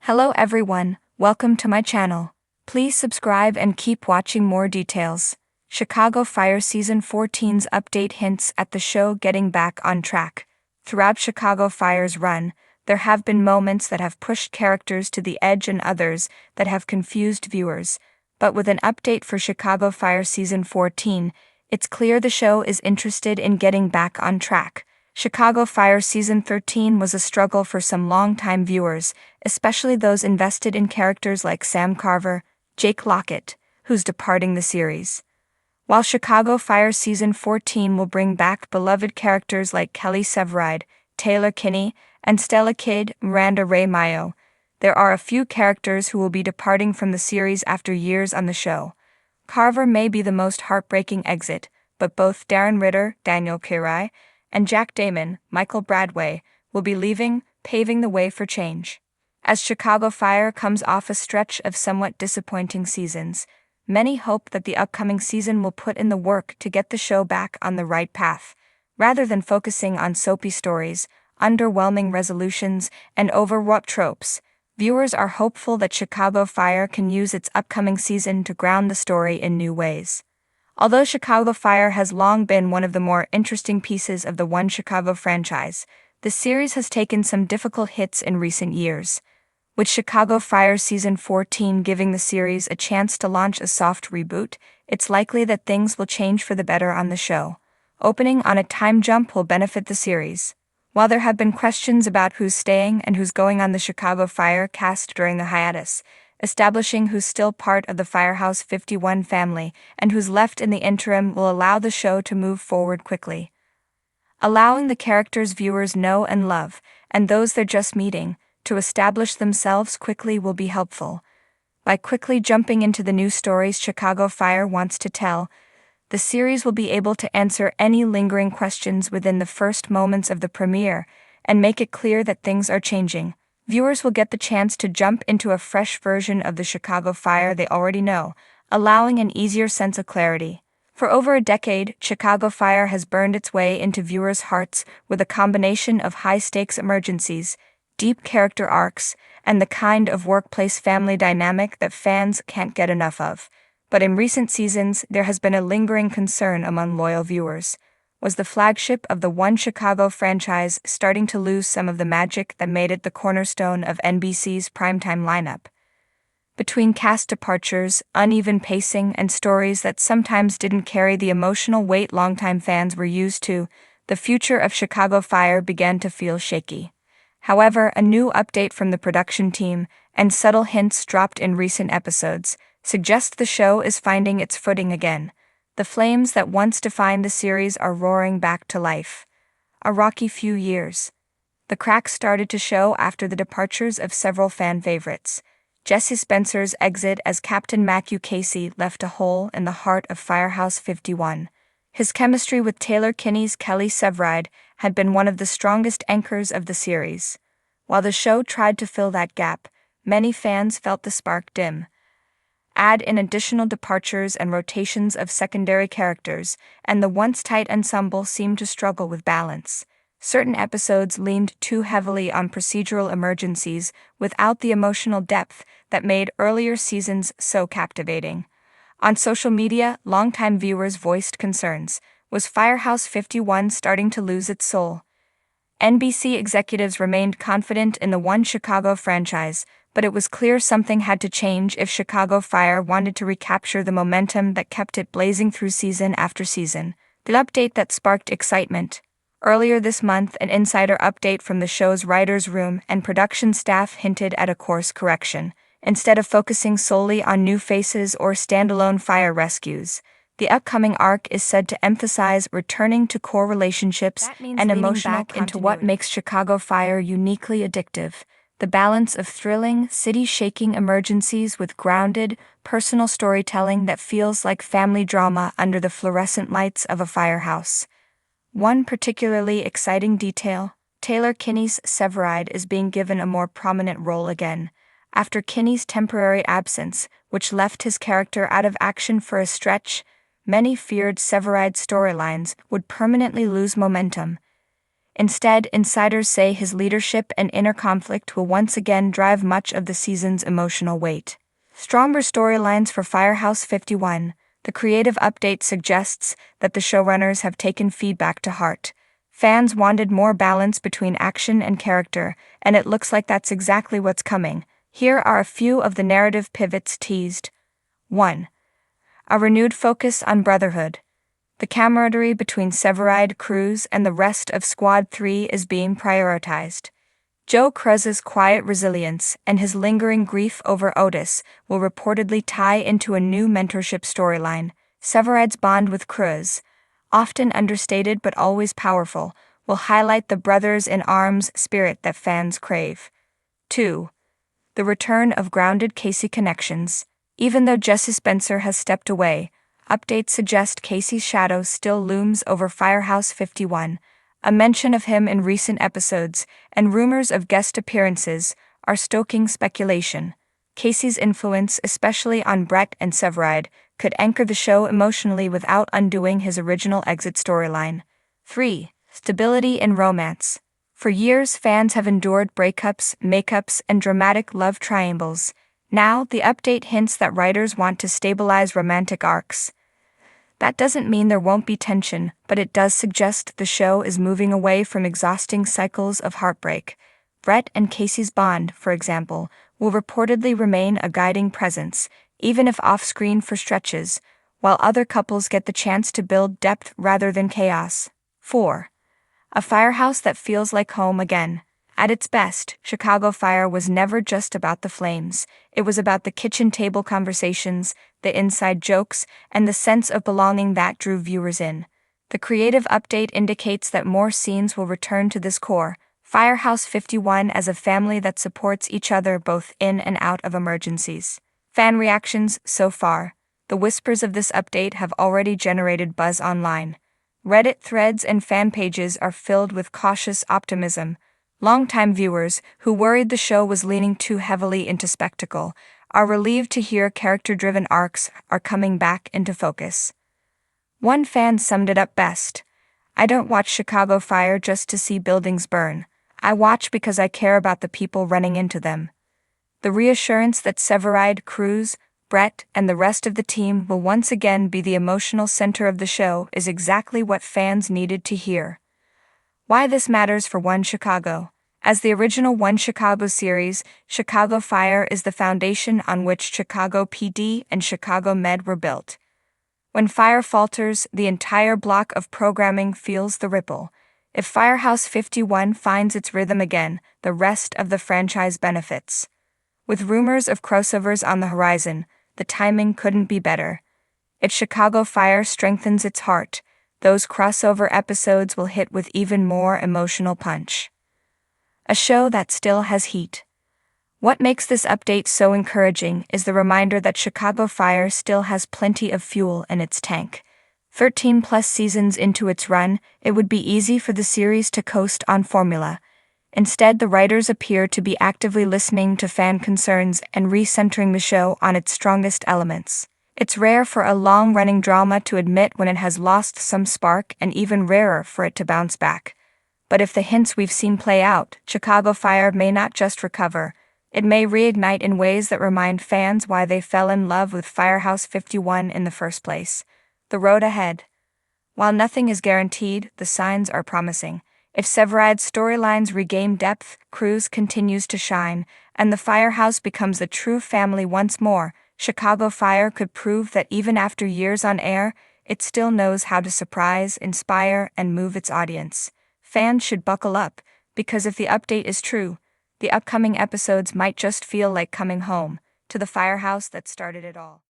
Hello everyone, welcome to my channel. Please subscribe and keep watching more details. Chicago Fire Season 14's update hints at the show getting back on track. Throughout Chicago Fire's run, there have been moments that have pushed characters to the edge and others that have confused viewers. But with an update for Chicago Fire Season 14, it's clear the show is interested in getting back on track. Chicago Fire Season 13 was a struggle for some longtime viewers, especially those invested in characters like Sam Carver, Jake Lockett, who's departing the series. While Chicago Fire Season 14 will bring back beloved characters like Kelly Severide, Taylor Kinney, and Stella Kidd, Miranda Ray Mayo, there are a few characters who will be departing from the series after years on the show. Carver may be the most heartbreaking exit, but both Darren Ritter, Daniel Kirai, and Jack Damon, Michael Bradway, will be leaving, paving the way for change. As Chicago Fire comes off a stretch of somewhat disappointing seasons, many hope that the upcoming season will put in the work to get the show back on the right path. Rather than focusing on soapy stories, underwhelming resolutions, and overwrought tropes, viewers are hopeful that Chicago Fire can use its upcoming season to ground the story in new ways. Although Chicago Fire has long been one of the more interesting pieces of the One Chicago franchise, the series has taken some difficult hits in recent years. With Chicago Fire Season 14 giving the series a chance to launch a soft reboot, it's likely that things will change for the better on the show. Opening on a time jump will benefit the series. While there have been questions about who's staying and who's going on the Chicago Fire cast during the hiatus, establishing who's still part of the Firehouse 51 family and who's left in the interim will allow the show to move forward quickly. Allowing the characters viewers know and love, and those they're just meeting, to establish themselves quickly will be helpful. By quickly jumping into the new stories Chicago Fire wants to tell, the series will be able to answer any lingering questions within the first moments of the premiere and make it clear that things are changing. Viewers will get the chance to jump into a fresh version of the Chicago Fire they already know, allowing an easier sense of clarity. For over a decade, Chicago Fire has burned its way into viewers' hearts with a combination of high-stakes emergencies, deep character arcs, and the kind of workplace family dynamic that fans can't get enough of. But in recent seasons, there has been a lingering concern among loyal viewers. Was the flagship of the One Chicago franchise starting to lose some of the magic that made it the cornerstone of NBC's primetime lineup? Between cast departures, uneven pacing, and stories that sometimes didn't carry the emotional weight longtime fans were used to, the future of Chicago Fire began to feel shaky. However, a new update from the production team, and subtle hints dropped in recent episodes, suggest the show is finding its footing again. The flames that once defined the series are roaring back to life. A rocky few years. The cracks started to show after the departures of several fan favorites. Jesse Spencer's exit as Captain Matthew Casey left a hole in the heart of Firehouse 51. His chemistry with Taylor Kinney's Kelly Severide had been one of the strongest anchors of the series. While the show tried to fill that gap, many fans felt the spark dim. Add in additional departures and rotations of secondary characters, and the once-tight ensemble seemed to struggle with balance. Certain episodes leaned too heavily on procedural emergencies without the emotional depth that made earlier seasons so captivating. On social media, longtime viewers voiced concerns. Was Firehouse 51 starting to lose its soul? NBC executives remained confident in the One Chicago franchise, but it was clear something had to change if Chicago Fire wanted to recapture the momentum that kept it blazing through season after season. The update that sparked excitement. Earlier this month, an insider update from the show's writers' room and production staff hinted at a course correction. Instead of focusing solely on new faces or standalone fire rescues, the upcoming arc is said to emphasize returning to core relationships and emotional into what makes Chicago Fire uniquely addictive. The balance of thrilling, city-shaking emergencies with grounded, personal storytelling that feels like family drama under the fluorescent lights of a firehouse. One particularly exciting detail, Taylor Kinney's Severide is being given a more prominent role again. After Kinney's temporary absence, which left his character out of action for a stretch, many feared Severide's storylines would permanently lose momentum. Instead, insiders say his leadership and inner conflict will once again drive much of the season's emotional weight. Stronger storylines for Firehouse 51. The creative update suggests that the showrunners have taken feedback to heart. Fans wanted more balance between action and character, and it looks like that's exactly what's coming. Here are a few of the narrative pivots teased. 1. A renewed focus on brotherhood. The camaraderie between Severide, Cruz, and the rest of Squad 3 is being prioritized. Joe Cruz's quiet resilience and his lingering grief over Otis will reportedly tie into a new mentorship storyline. Severide's bond with Cruz, often understated but always powerful, will highlight the brothers-in-arms spirit that fans crave. 2. The return of grounded Casey connections. Even though Jesse Spencer has stepped away, updates suggest Casey's shadow still looms over Firehouse 51. A mention of him in recent episodes and rumors of guest appearances are stoking speculation. Casey's influence, especially on Brett and Severide, could anchor the show emotionally without undoing his original exit storyline. 3. Stability in romance. For years, fans have endured breakups, makeups, and dramatic love triangles. Now, the update hints that writers want to stabilize romantic arcs. That doesn't mean there won't be tension, but it does suggest the show is moving away from exhausting cycles of heartbreak. Brett and Casey's bond, for example, will reportedly remain a guiding presence, even if off-screen for stretches, while other couples get the chance to build depth rather than chaos. 4. A firehouse that feels like home again. At its best, Chicago Fire was never just about the flames. It was about the kitchen table conversations, the inside jokes, and the sense of belonging that drew viewers in. The creative update indicates that more scenes will return to this core, Firehouse 51 as a family that supports each other both in and out of emergencies. Fan reactions so far. The whispers of this update have already generated buzz online. Reddit threads and fan pages are filled with cautious optimism. Longtime viewers, who worried the show was leaning too heavily into spectacle, are relieved to hear character-driven arcs are coming back into focus. One fan summed it up best: "I don't watch Chicago Fire just to see buildings burn. I watch because I care about the people running into them." The reassurance that Severide, Cruz, Brett, and the rest of the team will once again be the emotional center of the show is exactly what fans needed to hear. Why this matters for One Chicago. As the original One Chicago series, Chicago Fire is the foundation on which Chicago PD and Chicago Med were built. When fire falters, the entire block of programming feels the ripple. If Firehouse 51 finds its rhythm again, the rest of the franchise benefits. With rumors of crossovers on the horizon, the timing couldn't be better. If Chicago Fire strengthens its heart, those crossover episodes will hit with even more emotional punch. A show that still has heat. What makes this update so encouraging is the reminder that Chicago Fire still has plenty of fuel in its tank. 13-plus seasons into its run, it would be easy for the series to coast on formula. Instead, the writers appear to be actively listening to fan concerns and recentering the show on its strongest elements. It's rare for a long-running drama to admit when it has lost some spark, and even rarer for it to bounce back. But if the hints we've seen play out, Chicago Fire may not just recover, it may reignite in ways that remind fans why they fell in love with Firehouse 51 in the first place. The road ahead. While nothing is guaranteed, the signs are promising. If Severide's storylines regain depth, Cruz continues to shine, and the Firehouse becomes a true family once more, Chicago Fire could prove that even after years on air, it still knows how to surprise, inspire, and move its audience. Fans should buckle up, because if the update is true, the upcoming episodes might just feel like coming home to the Firehouse that started it all.